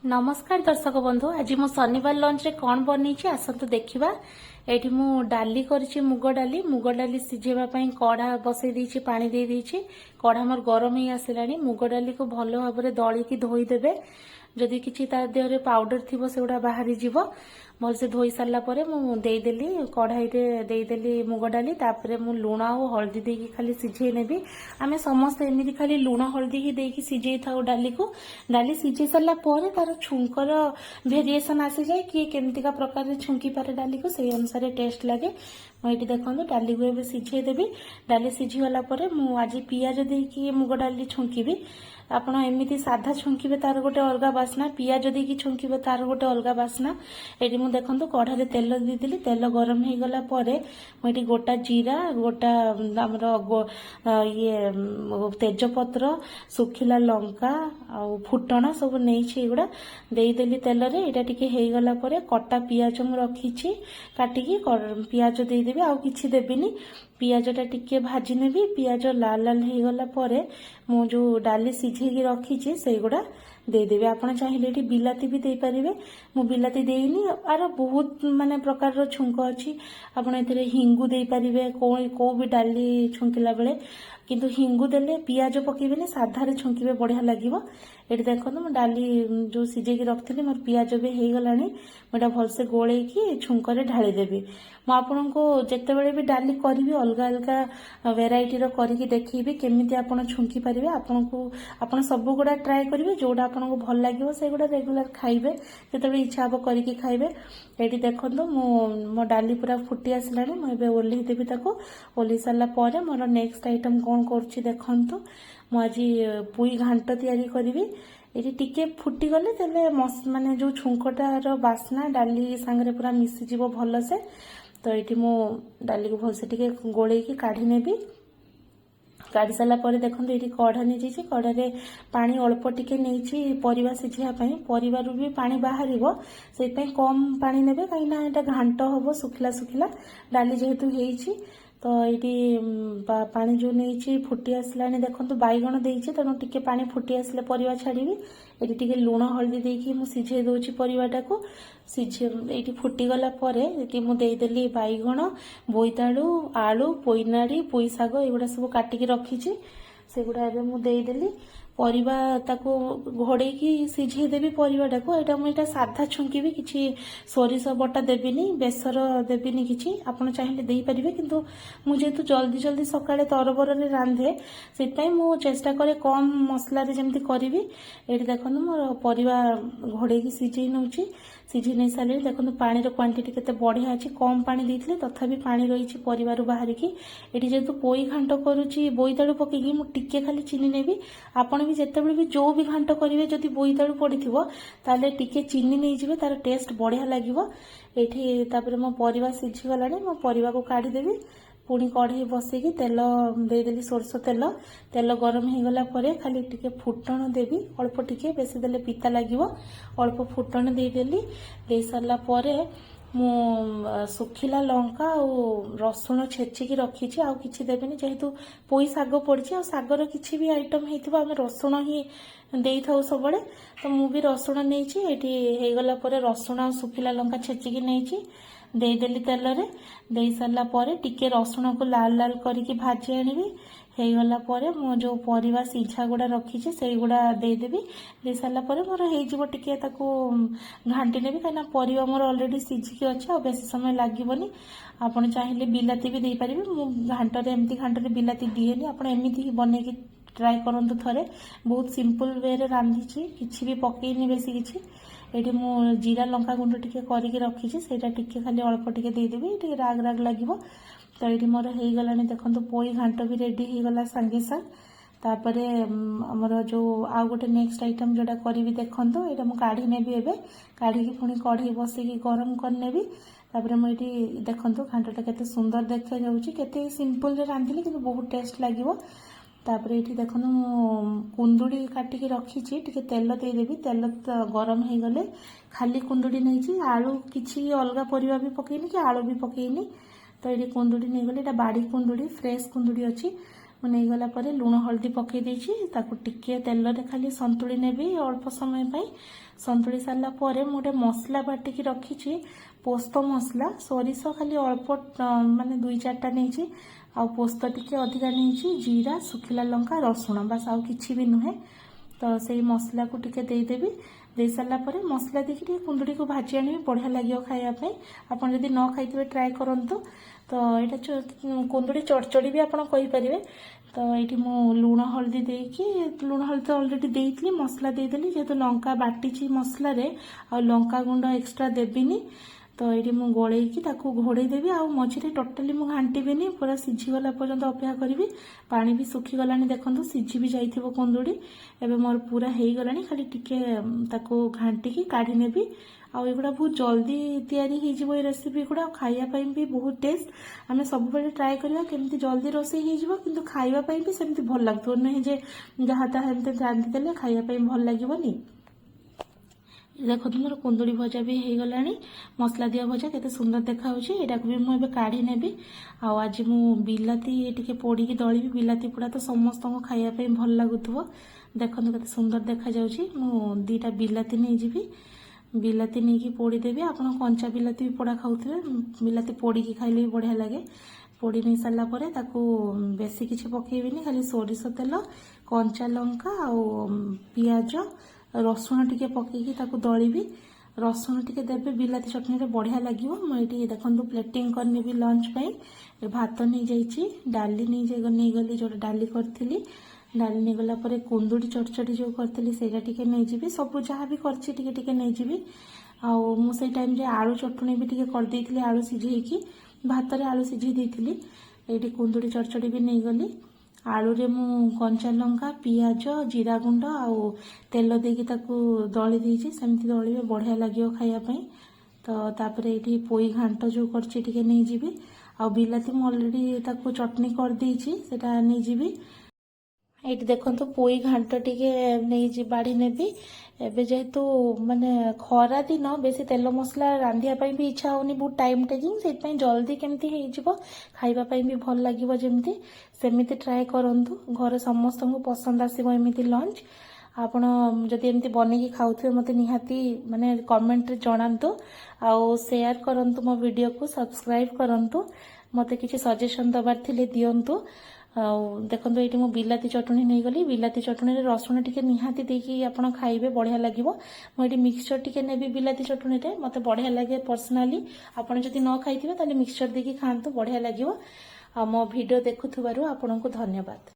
नमस्कार दर्शक बंधु आज मु शनिवार लंच रे कौन बनी आसतु देखा ये मु डाली करी मुग डाली सिझेवा कड़ा बसई देछि पानी दे देछि कड़ा मोर गरम ही आसला मुग डाली को भल भाव दलिकी धोईदेवे जदि किसी देहरे पाउडर थी से बाहरी जीव भलसे धोई सारा पर मुदेली कढ़ाई देदेली मुग डाली तापर मु लुण और हल्दी देकी खाली सिझे नेबी आमे समस्त एमती खाली लुण हल्दी ही देकी सिझे था डाली को डाली सिझे सारा पर तार छुंकर भेरिएसन आसी जाए किए केमतिका प्रकार छुंकी पारे डाली को से अनुसार टेस्ट लगे मुझे देखो डाली को एवं सिझे देवी डाली सिझीगला आज पियाज देकी मुग डाली छुंकी आपण एमती साधा छुंकिबे तार गोटे अलग बास्ना पियाज देकी छुंकिबे तार गोटे अलग बास्ना एटी मु देखंतु कढ़ारे तेल देदेली तेल गरम हो गला परे मुझे गोटा जीरा गोटा आमर ये तेजपत्र सुखिला लंका आ फुटण सब नहीं एगुड़ा देदेली तेल रे एटा टिके हो गला परे कटा पियाज मु रखी काटिकी पियाज देदेवी आउ किछि देबिनी पियाजटा टिके भाजी नेबी पियाज लाल लाल हो गला परे मु जो डाली सिझेकी रखी से गुड़ा देदेवी आपण चाहिए बिलाती भी दे पारे मु बिलाती देनी आर बहुत माने प्रकार छुंक अच्छी आपण ए हिंगू दे पारे को भी डाली छुंकिला बेले किंतु हिंगू देले पियाज पकेबेनी साधारे छुंकिबे बढ़िया लागिवो एटी देखो डाली जो सिझेकी रखी मोर पियाज भी हो गला मुझे भलसे गोलेकी छुंकरे ढाली देवी मु आपन को जिते बड़े भी डाली करी अलग अलग वेराइटीर करके देखी केमी आप छुंकी पारे आपन को आप सब गुड़ा ट्राए करेंगे जोड़ा आपन को भल लगे से गुड़ा रेगुलर खाइबे जिते इच्छा हम करके खाइबे ये देखो मो डाली पूरा फुटी आसला मुझे ओल्लई देवी ओल्लई सारा पर मोर नेक्स्ट आइटम कौन कर देखु आज पुई घांट तैयारी करी ये टिके फुटी गले तेले माने जो छुंकटार बास्ना डाली सांगरे पूरा मिसीज भल से तो ये मु डाली को भलसे टिके गोलेकी काढ़ी नेबी काढ़ी सारा पर देखो ये कढ़ा नहीं कढ़े पानी अल्प टिके नहीं परिवा सिझापी परिवार भी पानी बाहर से कम पानी नेबे कहीं घांट हम सुखिला सुखिला डाली जेहेतु होती तो ये पानी जो नहीं फुटी आसला देखो बैगण देती तेणु टिके पानी फुटी आसले परिवा छाड़ी ये टिके लुण हल्दी देकी मु सिझे दूची परिवाटा को सिझे ये फुटीगला मुदेली बैगण बोईतालु आलू पोईनाड़ी पोई शाग एगुड़ा सब काटिकी रखी से गुड़ा मुदेली परिवा ताको घोड़ेकी सिझे देवी परिवाटा को एटा मुझे साधा छुंकी किसी सोरिष बटा देविनी बेसर देविनी किसी आपन चाहिए दे पारे किंतु मुझे जल्दी जल्दी सकाळे तरबर रांधे से मु चेष्टा करे कम मसला जमी करी ये देखो मोर परिवा घोड़ेकी सिझे नौची सिझे नहीं सारे देखो पानी क्वांटिटी केते बढ़िया अच्छी कम पानी देते तथापि पानी रही परिवार बाहर की ये जेहेतु पोई घांट करुच्ची बोईतालु पकईकी मु टिके खाली चीनी नेबी आपण भी जितेबाला भी जो भी घांट करेंगे जदि बोईतालु पड़ो ताले टिके चीनी नहीं जाए तार टेस्ट बढ़िया लगे ये मो परिवा सिझी गला मो परिवा को काढ़ीदेवी पुणी कढ़ई बसैकी तेल देदेली सोरष तेल तेल गरम हो गला परे खाली टिके फुटण देवी अल्प टिके बेसी देले पिता लगे अल्प फुटण देदेली दे सारा परे मु सुखिला लंका और रसुण छेचिकी रखी आउ किछि देबेनी जेहेतु पोई शाग पड़ी आ शागर किछि भी आइटम हेतिबा आमे रसुण ही देई थाउ सबले तो मु भी रसुण नेछि एठी हे गला परे रसुण आ सुखिला लंका छेचिकी नेछि देदेली तेल रे देई सारला परे टिके रसुण को लाल लाल करके भाजी आनिबी हो गला परे मो जो परिवा सिझा गुड़ा रखी से गुड़ा देदेवी दे सारा पर मोर हो टिके ताको घांटी नेबी कहीं परिवा मोर ऑलरेडी सिझिकी अच्छे और बेसी समय लागबनी आपन चाहिए बिलाती भी दे पारे मु घांटरे एमती घांटरे बिलाती दिएनी आपन एमती ही बनेकी ट्राए करंतु थरे बहुत सिंपल वे रे रांधिची किछि भी पकेइनी बेसी किछि ये मु जीरा लंका गुंड टिके करके रखी सेटा टिके खाली अल्प टिके देदेवी टिके राग राग लगिवो तो ये मोर हो गला देखो पोई घांट भी रेडी हो गला सांगे सांग तापरे हमर जो आउ गोटे नेक्स्ट आइटम जोड़ा करी देखो ये मु काढ़ी नेबी एबे काढ़ी की पुणी कढ़ई बसैकी गरम करनेबी तापरे मु ये देखो घांटटा केते सुंदर देखा जाउची केते सिंपल रे रांधिली किंतु बहुत टेस्ट लागिवो तापरे ये देखो कुंदुड़ी काटिकी रखी टिके तेल देदेवी तेल गरम हो गले खाली कुंदुड़ी नहीं आलू किसी अलग परिवा भी पकेनी कि आलू भी पकेनी तो ये कुंदुड़ी नहीं गले बाड़ी कुंदुड़ी फ्रेश कुंदुड़ी अच्छी ମୁଁ ନେଇଗଲା ପରେ ଲୁଣ ହଳଦୀ ପକେଇ ଦେଇଛି, ତାକୁ ଟିକେ ତେଲରେ ଖାଲି ସନ୍ତୁଳି ନେବି ଅଳ୍ପ ସମୟ ପାଇଁ। ସନ୍ତୁଳି ସାରିଲା ପରେ ମୁଁ ଗୋଟେ ମସଲା ବାଟିକି ରଖିଛି, ପୋସ୍ତ ମସଲା। ସୋରିଷ ଖାଲି ଅଳ୍ପ ମାନେ 2-4ଟା ନେଇଛି, ଆଉ ପୋସ୍ତ ଟିକେ ଅଧିକା ନେଇଛି, ଜିରା, ଶୁଖିଲା ଲଙ୍କା, ରସୁଣ, ବାସ୍ ଆଉ କିଛି ବି ନୁହେଁ। ତ ସେଇ ମସଲାକୁ ଟିକେ ଦେଇଦେବି। ଦେଇ ସାରିଲା ପରେ ମସଲା ଦେଇକି ଟିକେ କୁନ୍ଦୁରିକୁ ଭାଜି ଆଣିବି, ବଢ଼ିଆ ଲାଗିବ ଖାଇବା ପାଇଁ। ଆପଣ ଯଦି ନ ଖାଇଥିବେ ଟ୍ରାଏ କରନ୍ତୁ। ତ ଏଇଟା କୁନ୍ଦୁରି ଚଡ଼ଚଡ଼ି ବି ଆପଣ କହିପାରିବେ। ତ ଏଇଠି ମୁଁ ଲୁଣ ହଳଦୀ ଦେଇକି, ଲୁଣ ହଳଦୀ ତ ଅଲରେଡ଼ି ଦେଇଥିଲି, ମସଲା ଦେଇଦେଲି। ଯେହେତୁ ଲଙ୍କା ବାଟିଛି ମସଲାରେ, ଆଉ ଲଙ୍କା ଗୁଣ୍ଡ ଏକ୍ସଟ୍ରା ଦେବିନି। ତ ଏଇଠି ମୁଁ ଗୋଳେଇକି ତାକୁ ଘୋଡ଼େଇ ଦେବି, ଆଉ ମଝିରେ ଟୋଟାଲି ମୁଁ ଘାଣ୍ଟିବିନି, ପୁରା ସିଝିଗଲା ପର୍ଯ୍ୟନ୍ତ ଅପେକ୍ଷା କରିବି। ପାଣି ବି ଶୁଖିଗଲାଣି, ଦେଖନ୍ତୁ ସିଝି ବି ଯାଇଥିବ କୁନ୍ଦୁରି। ଏବେ ମୋର ପୁରା ହେଇଗଲାଣି, ଖାଲି ଟିକେ ତାକୁ ଘାଣ୍ଟିକି କାଢ଼ି ନେବି। ଆଉ ଏଗୁଡ଼ା ବହୁତ ଜଲ୍ଦି ତିଆରି ହେଇଯିବ ଏ ରେସିପି ଗୁଡ଼ା, ଆଉ ଖାଇବା ପାଇଁ ବି ବହୁତ ଟେଷ୍ଟ। ଆମେ ସବୁବେଳେ ଟ୍ରାଏ କରିବା କେମିତି ଜଲ୍ଦି ରୋଷେଇ ହେଇଯିବ, କିନ୍ତୁ ଖାଇବା ପାଇଁ ବି ସେମିତି ଭଲ ଲାଗୁଥିବ, ନୁହେଁ ଯେ ଯାହା ତାହା ଏମିତି ରାନ୍ଧିଦେଲେ ଖାଇବା ପାଇଁ ଭଲ ଲାଗିବନି। ଦେଖନ୍ତୁ ମୋର କୁନ୍ଦୁରି ଭଜା ବି ହେଇଗଲାଣି, ମସଲା ଦିଆ ଭଜା, କେତେ ସୁନ୍ଦର ଦେଖାଯାଉଛି। ଏଇଟାକୁ ବି ମୁଁ ଏବେ କାଢ଼ି ନେବି। ଆଉ ଆଜି ମୁଁ ବିଲାତି ଟିକେ ପୋଡ଼ିକି ଦଳିବି। ବିଲାତି ପୋଡ଼ା ତ ସମସ୍ତଙ୍କୁ ଖାଇବା ପାଇଁ ଭଲ ଲାଗୁଥିବ। ଦେଖନ୍ତୁ କେତେ ସୁନ୍ଦର ଦେଖାଯାଉଛି। ମୁଁ 2ଟା ବିଲାତି ନେଇଯିବି, ବିଲାତି ନେଇକି ପୋଡ଼ିଦେବି। ଆପଣ କଞ୍ଚା ବିଲାତି ବି ପୋଡ଼ା ଖାଉଥିବେ, ବିଲାତି ପୋଡ଼ିକି ଖାଇଲେ ବି ବଢ଼ିଆ ଲାଗେ। ପୋଡ଼ି ନେଇ ସାରିଲା ପରେ ତାକୁ ବେଶୀ କିଛି ପକେଇବିନି, ଖାଲି ସୋରିଷ ତେଲ, କଞ୍ଚା ଲଙ୍କା ଆଉ ପିଆଜ, ରସୁଣ ଟିକେ ପକେଇକି ତାକୁ ଦଳିବି। ରସୁଣ ଟିକେ ଦେବେ, ବିଲାତି ଚଟଣିରେ ବଢ଼ିଆ ଲାଗିବ। ମୁଁ ଏଇଠି ଦେଖନ୍ତୁ ପ୍ଲେଟିଂ କରିନେବି ଲଞ୍ଚ ପାଇଁ। ଭାତ ନେଇଯାଇଛି, ଡାଲି ନେଇଗଲି, ଯୋଉଟା ଡାଲି କରିଥିଲି। ଡାଲି ନେଇଗଲା ପରେ କୁନ୍ଦୁରି ଚଡ଼ଚଡ଼ି ଯେଉଁ କରିଥିଲି ସେଇଟା ଟିକେ ନେଇଯିବି। ସବୁ ଯାହା ବି କରିଛି ଟିକେ ଟିକେ ନେଇଯିବି। ଆଉ ମୁଁ ସେଇ ଟାଇମ୍ରେ ଆଳୁ ଚଟଣି ବି ଟିକେ କରିଦେଇଥିଲି, ଆଳୁ ସିଝେଇକି ଭାତରେ ଆଳୁ ସିଝେଇ ଦେଇଥିଲି। ଏଇଠି କୁନ୍ଦୁରି ଚଡ଼ଚଡ଼ି ବି ନେଇଗଲି। ଆଳୁରେ ମୁଁ କଞ୍ଚା ଲଙ୍କା, ପିଆଜ, ଜିରା ଗୁଣ୍ଡ ଆଉ ତେଲ ଦେଇକି ତାକୁ ଦଳି ଦେଇଛି। ସେମିତି ଦଳିବେ, ବଢ଼ିଆ ଲାଗିବ ଖାଇବା ପାଇଁ। ତ ତାପରେ ଏଇଠି ପୋଇ ଘାଣ୍ଟ ଯେଉଁ କରିଛି ଟିକେ ନେଇଯିବି। ଆଉ ବିଲାତି ମୁଁ ଅଲରେଡ଼ି ତାକୁ ଚଟଣି କରିଦେଇଛି, ସେଟା ନେଇଯିବି। ଏଇଠି ଦେଖନ୍ତୁ ପୋଇ ଘାଣ୍ଟ ଟିକେ ବାଢ଼ି ନେବି। ଏବେ ଯେହେତୁ ମାନେ ଖରା ଦିନ, ବେଶୀ ତେଲ ମସଲା ରାନ୍ଧିବା ପାଇଁ ବି ଇଚ୍ଛା ହେଉନି, ବହୁତ ଟାଇମ୍ ଟେକିଂ। ସେଇଥିପାଇଁ ଜଲ୍ଦି କେମିତି ହେଇଯିବ, ଖାଇବା ପାଇଁ ବି ଭଲ ଲାଗିବ, ଯେମିତି ସେମିତି ଟ୍ରାଏ କରନ୍ତୁ। ଘରେ ସମସ୍ତଙ୍କୁ ପସନ୍ଦ ଆସିବ ଏମିତି ଲଞ୍ଚ। ଆପଣ ଯଦି ଏମିତି ବନେଇକି ଖାଉଥିବେ ମୋତେ ନିହାତି ମାନେ କମେଣ୍ଟରେ ଜଣାନ୍ତୁ, ଆଉ ସେୟାର କରନ୍ତୁ ମୋ ଭିଡ଼ିଓକୁ, ସବସ୍କ୍ରାଇବ୍ କରନ୍ତୁ। ମୋତେ କିଛି ସଜେସନ୍ ଦେବାର ଥିଲେ ଦିଅନ୍ତୁ। ଆଉ ଦେଖନ୍ତୁ ଏଇଠି ମୁଁ ବିଲାତି ଚଟଣି ନେଇଗଲି। ବିଲାତି ଚଟଣିରେ ରସୁଣ ଟିକେ ନିହାତି ଦେଇକି ଆପଣ ଖାଇବେ, ବଢ଼ିଆ ଲାଗିବ। ମୁଁ ଏଇଠି ମିକ୍ସଚର ଟିକେ ନେବି ବିଲାତି ଚଟଣିରେ, ମୋତେ ବଢ଼ିଆ ଲାଗେ ପର୍ସନାଲି। ଆପଣ ଯଦି ନ ଖାଇଥିବେ ତାହେଲେ ମିକ୍ସଚର ଦେଇକି ଖାଆନ୍ତୁ, ବଢ଼ିଆ ଲାଗିବ। ଆଉ ମୋ ଭିଡ଼ିଓ ଦେଖୁଥିବାରୁ ଆପଣଙ୍କୁ ଧନ୍ୟବାଦ।